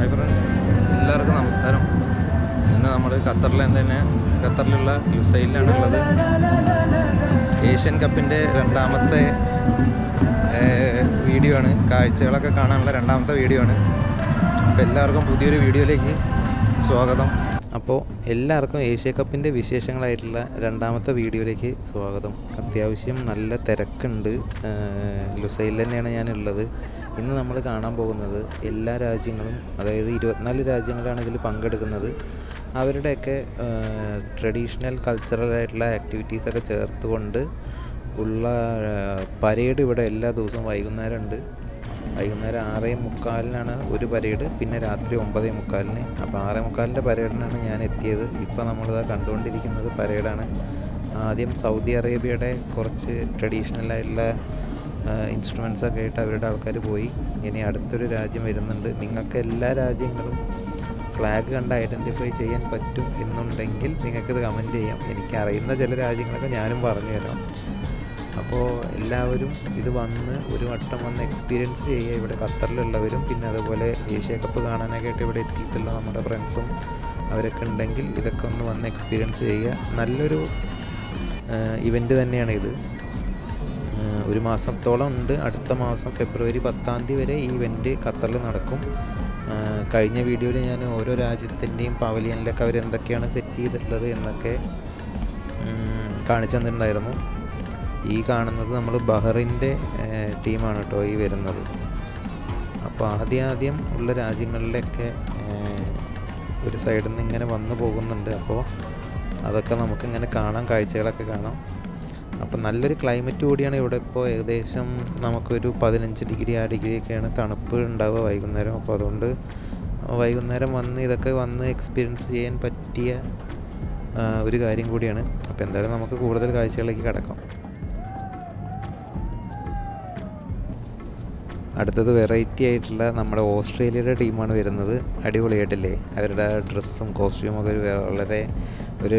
Hi friends, എല്ലാവർക്കും നമസ്കാരം. ഇന്ന് നമ്മൾ ഖത്തറിലുള്ള ലുസൈലിലാണുള്ളത്. ഏഷ്യൻ കപ്പിൻ്റെ രണ്ടാമത്തെ വീഡിയോ ആണ്. കാഴ്ചകളൊക്കെ കാണാനുള്ള രണ്ടാമത്തെ വീഡിയോ ആണ്. അപ്പോൾ എല്ലാവർക്കും പുതിയൊരു വീഡിയോയിലേക്ക് സ്വാഗതം. അപ്പോൾ എല്ലാവർക്കും ഏഷ്യ കപ്പിൻ്റെ വിശേഷങ്ങളായിട്ടുള്ള രണ്ടാമത്തെ വീഡിയോയിലേക്ക് സ്വാഗതം. അത്യാവശ്യം നല്ല തിരക്കുണ്ട്. ലുസൈലിൽ തന്നെയാണ് ഞാനുള്ളത്. ഇന്ന് നമ്മൾ കാണാൻ പോകുന്നത് എല്ലാ രാജ്യങ്ങളും, അതായത് 24 രാജ്യങ്ങളാണ് ഇതിൽ പങ്കെടുക്കുന്നത്. അവരുടെയൊക്കെ ട്രഡീഷണൽ കൾച്ചറലായിട്ടുള്ള ആക്ടിവിറ്റീസൊക്കെ ചേർത്തുകൊണ്ട് ഉള്ള പരേഡ് ഇവിടെ എല്ലാ ദിവസവും വൈകുന്നേരം ഉണ്ട്. വൈകുന്നേരം 6:45 ഒരു പരേഡ്, പിന്നെ രാത്രി 9:45. അപ്പോൾ 6:45 പരേഡിനാണ് ഞാൻ എത്തിയത്. ഇപ്പോൾ നമ്മളിതാ കണ്ടുകൊണ്ടിരിക്കുന്നത് പരേഡാണ്. ആദ്യം സൗദി അറേബ്യയുടെ കുറച്ച് ട്രഡീഷണലായിട്ടുള്ള ഇൻസ്ട്രുമെൻസൊക്കെ ആയിട്ട് അവരുടെ ആൾക്കാർ പോയി. ഇനി അടുത്തൊരു രാജ്യം വരുന്നുണ്ട്. നിങ്ങൾക്ക് എല്ലാ രാജ്യങ്ങളും ഫ്ലാഗ് കണ്ട് ഐഡൻറ്റിഫൈ ചെയ്യാൻ പറ്റും എന്നുണ്ടെങ്കിൽ നിങ്ങൾക്കിത് കമൻറ്റ് ചെയ്യാം. എനിക്കറിയുന്ന ചില രാജ്യങ്ങളൊക്കെ ഞാനും പറഞ്ഞു തരാം. അപ്പോൾ എല്ലാവരും ഇത് ഒരു വട്ടം വന്ന് എക്സ്പീരിയൻസ് ചെയ്യുക. ഇവിടെ ഖത്തറിലുള്ളവരും പിന്നെ അതുപോലെ ഏഷ്യ കപ്പ് കാണാനൊക്കെ ആയിട്ട് ഇവിടെ എത്തിയിട്ടുള്ള നമ്മുടെ ഫ്രണ്ട്സും അവരൊക്കെ ഉണ്ടെങ്കിൽ ഇതൊക്കെ ഒന്ന് വന്ന് എക്സ്പീരിയൻസ് ചെയ്യുക. നല്ലൊരു ഇവൻ്റ് തന്നെയാണ് ഇത്. ഒരു മാസത്തോളം ഉണ്ട്. അടുത്ത മാസം ഫെബ്രുവരി 10 വരെ ഈ ഇവൻ്റ് ഖത്തറിൽ നടക്കും. കഴിഞ്ഞ വീഡിയോയിൽ ഞാൻ ഓരോ രാജ്യത്തിൻ്റെയും പവലിയനിലൊക്കെ അവരെന്തൊക്കെയാണ് സെറ്റ് ചെയ്തിട്ടുള്ളത് എന്നൊക്കെ കാണിച്ചു തന്നിട്ടുണ്ടായിരുന്നു. ഈ കാണുന്നത് നമ്മൾ ബഹ്റിൻ്റെ ടീമാണ് കേട്ടോ ഈ വരുന്നത്. അപ്പോൾ ആദ്യം ഉള്ള രാജ്യങ്ങളിലൊക്കെ ഒരു സൈഡിൽ നിന്ന് ഇങ്ങനെ വന്നു പോകുന്നുണ്ട്. അപ്പോൾ അതൊക്കെ നമുക്കിങ്ങനെ കാണാം, കാഴ്ചകളൊക്കെ കാണാം. അപ്പോൾ നല്ലൊരു ക്ലൈമറ്റ് കൂടിയാണ് ഇവിടെ. ഇപ്പോൾ ഏകദേശം നമുക്കൊരു 15 ഡിഗ്രി ആ ഡിഗ്രിയൊക്കെയാണ് തണുപ്പ് ഉണ്ടാവുക വൈകുന്നേരം. അപ്പോൾ അതുകൊണ്ട് വൈകുന്നേരം ഇതൊക്കെ എക്സ്പീരിയൻസ് ചെയ്യാൻ പറ്റിയ ഒരു കാര്യം കൂടിയാണ്. അപ്പോൾ എന്തായാലും നമുക്ക് കൂടുതൽ കാഴ്ചകളിലേക്ക് കടക്കാം. അടുത്തത് വെറൈറ്റി ആയിട്ടുള്ള നമ്മുടെ ഓസ്ട്രേലിയയുടെ ടീമാണ് വരുന്നത്. അടിപൊളിയായിട്ടില്ലേ? അവരുടെ ഡ്രസ്സും കോസ്റ്റ്യൂമൊക്കെ വളരെ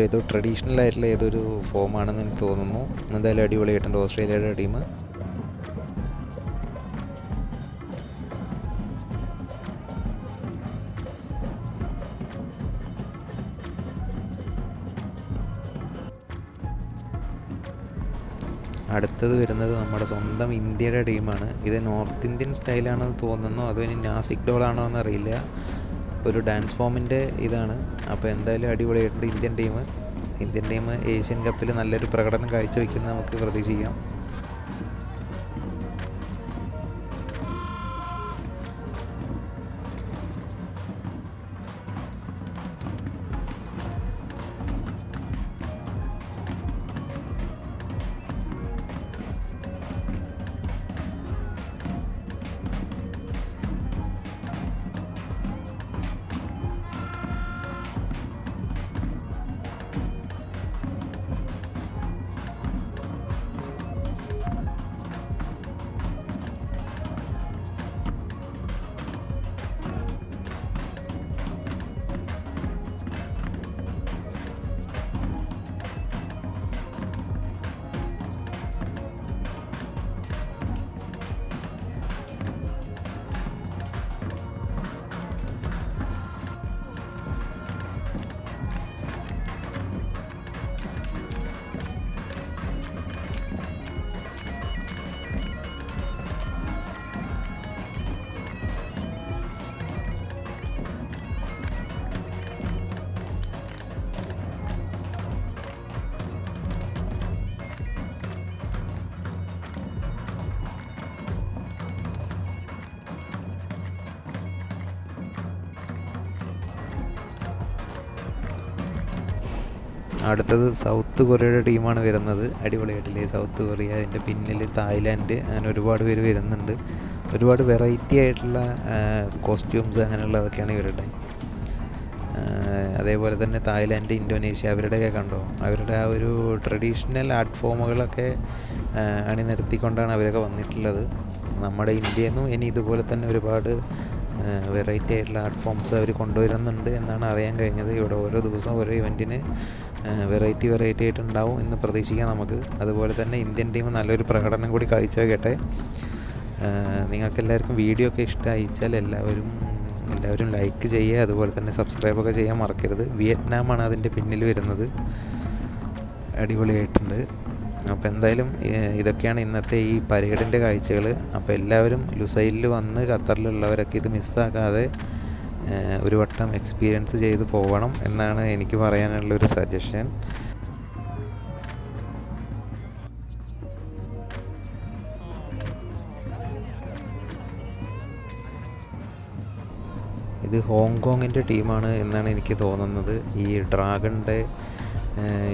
ഏതോ ട്രഡീഷണൽ ആയിട്ടുള്ള ഏതൊരു ഫോമാണെന്ന് എനിക്ക് തോന്നുന്നു. എന്തായാലും അടിപൊളിയായിട്ടുണ്ട് ഓസ്ട്രേലിയയുടെ ടീം. അടുത്തത് വരുന്നത് നമ്മുടെ സ്വന്തം ഇന്ത്യയുടെ ടീമാണ്. ഇത് നോർത്ത് ഇന്ത്യൻ സ്റ്റൈലാണെന്ന് തോന്നുന്നു, അതോ ഇനി നാസിക് ഡോളാണോ എന്നറിയില്ല. ഒരു ഡാൻസ് ഫോമിൻ്റെ ഇതാണ്. അപ്പോൾ എന്തായാലും അടിപൊളിയായിട്ടുണ്ട് ഇന്ത്യൻ ടീം ഏഷ്യൻ കപ്പിൽ നല്ലൊരു പ്രകടനം കാഴ്ചവെക്കുന്നത് നമുക്ക് പ്രതീക്ഷിക്കാം. അടുത്തത് സൗത്ത് കൊറിയയുടെ ടീമാണ് വരുന്നത്. അടിപൊളിയായിട്ടില്ലേ സൗത്ത് കൊറിയ? അതിൻ്റെ പിന്നിൽ തായ്ലാൻഡ്, അങ്ങനെ ഒരുപാട് പേര് വരുന്നുണ്ട്. ഒരുപാട് വെറൈറ്റി ആയിട്ടുള്ള കോസ്റ്റ്യൂംസ് അങ്ങനെയുള്ളതൊക്കെയാണ് ഇവരുടെ. അതേപോലെ തന്നെ തായ്ലാൻഡ്, ഇന്തോനേഷ്യ അവരുടെയൊക്കെ കണ്ടോ? അവരുടെ ആ ഒരു ട്രഡീഷണൽ ആർട്ട് ഫോമുകളൊക്കെ അണിനിരത്തിക്കൊണ്ടാണ് അവരൊക്കെ വന്നിട്ടുള്ളത്. നമ്മുടെ ഇന്ത്യയിൽ നിന്നും ഇനി ഇതുപോലെ തന്നെ ഒരുപാട് വെറൈറ്റി ആയിട്ടുള്ള ആർട്ട് ഫോംസ് അവർ കൊണ്ടുവരുന്നുണ്ട് എന്നാണ് അറിയാൻ കഴിഞ്ഞത്. ഇവിടെ ഓരോ ദിവസവും ഓരോ ഇവൻറ്റിന് വെറൈറ്റി ആയിട്ടുണ്ടാവും എന്ന് പ്രതീക്ഷിക്കാം നമുക്ക്. അതുപോലെ തന്നെ ഇന്ത്യൻ ടീം നല്ലൊരു പ്രകടനം കൂടി കാഴ്ചവെക്കട്ടെ. നിങ്ങൾക്കെല്ലാവർക്കും വീഡിയോ ഒക്കെ ഇഷ്ടമായിച്ചാൽ എല്ലാവരും എല്ലാവരും ലൈക്ക് ചെയ്യുക, അതുപോലെ തന്നെ സബ്സ്ക്രൈബൊക്കെ ചെയ്യാൻ മറക്കരുത്. വിയറ്റ്നാമാണ് അതിൻ്റെ പിന്നിൽ വരുന്നത്. അടിപൊളിയായിട്ടുണ്ട്. അപ്പോൾ എന്തായാലും ഇതൊക്കെയാണ് ഇന്നത്തെ ഈ പരേഡിൻ്റെ കാഴ്ചകൾ. അപ്പോൾ എല്ലാവരും ലുസൈലിൽ വന്ന് ഖത്തറിലുള്ളവരൊക്കെ ഇത് മിസ്സാക്കാതെ ഒരു വട്ടം എക്സ്പീരിയൻസ് ചെയ്ത് പോകണം എന്നാണ് എനിക്ക് പറയാനുള്ളൊരു സജഷൻ. ഇത് ഹോങ്കോങ്ങിൻ്റെ ടീമാണ് എന്നാണ് എനിക്ക് തോന്നുന്നത്. ഈ ഡ്രാഗണിൻ്റെ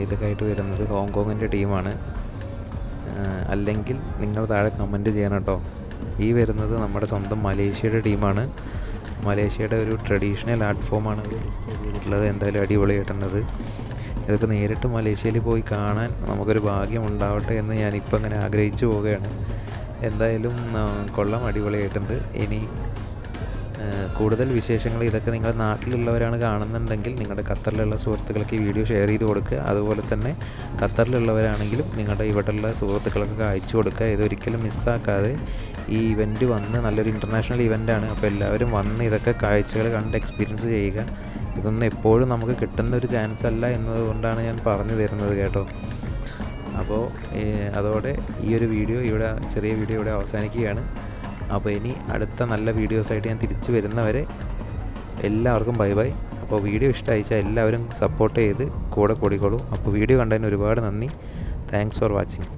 ഇതൊക്കെ ആയിട്ട് വരുന്നത് ഹോങ്കോങ്ങിൻ്റെ ടീമാണ്. അല്ലെങ്കിൽ നിങ്ങൾ താഴെ കമൻറ്റ് ചെയ്യണം കേട്ടോ. ഈ വരുന്നത് നമ്മുടെ സ്വന്തം മലേഷ്യയുടെ ടീമാണ്. മലേഷ്യയുടെ ഒരു ട്രഡീഷണൽ ആർട്ട് ഫോമാണ് ചെയ്തിട്ടുള്ളത്. എന്തായാലും അടിപൊളിയായിട്ടുള്ളത്. ഇതൊക്കെ നേരിട്ട് മലേഷ്യയിൽ പോയി കാണാൻ നമുക്കൊരു ഭാഗ്യം ഉണ്ടാവട്ടെ എന്ന് ഞാനിപ്പോൾ അങ്ങനെ ആഗ്രഹിച്ചു പോവുകയാണ്. എന്തായാലും കൊള്ളാം, അടിപൊളിയായിട്ടുണ്ട്. ഇനി കൂടുതൽ വിശേഷങ്ങൾ ഇതൊക്കെ നിങ്ങളുടെ നാട്ടിലുള്ളവരാണ് കാണുന്നുണ്ടെങ്കിൽ നിങ്ങളുടെ ഖത്തറിലുള്ള സുഹൃത്തുക്കൾക്ക് ഈ വീഡിയോ ഷെയർ ചെയ്ത് കൊടുക്കുക. അതുപോലെ തന്നെ ഖത്തറിലുള്ളവരാണെങ്കിലും നിങ്ങളുടെ ഇവിടെയുള്ള സുഹൃത്തുക്കൾക്കൊക്കെ അയച്ചു കൊടുക്കുക. ഇതൊരിക്കലും മിസ്സാക്കാതെ ഈ ഇവൻറ്റ് വന്ന് നല്ലൊരു ഇൻ്റർനാഷണൽ ഇവൻ്റാണ്. അപ്പോൾ എല്ലാവരും വന്ന് ഇതൊക്കെ കാഴ്ചകൾ കണ്ട് എക്സ്പീരിയൻസ് ചെയ്യുക. ഇതൊന്നും എപ്പോഴും നമുക്ക് കിട്ടുന്ന ഒരു ചാൻസ് അല്ല എന്നതുകൊണ്ടാണ് ഞാൻ പറഞ്ഞു തരുന്നത് കേട്ടോ. അപ്പോൾ അതോടെ ഈ ഒരു വീഡിയോ ചെറിയ വീഡിയോ ഇവിടെ അവസാനിക്കുകയാണ്. അപ്പോൾ ഇനി അടുത്ത നല്ല വീഡിയോസായിട്ട് ഞാൻ തിരിച്ചു വരുന്നവരെ എല്ലാവർക്കും ബൈ ബൈ. അപ്പോൾ വീഡിയോ ഇഷ്ടമായിച്ചാൽ എല്ലാവരും സപ്പോർട്ട് ചെയ്ത് കൂടെ കൂടിക്കോളൂ. അപ്പോൾ വീഡിയോ കണ്ടതിന് ഒരുപാട് നന്ദി. Thanks for watching.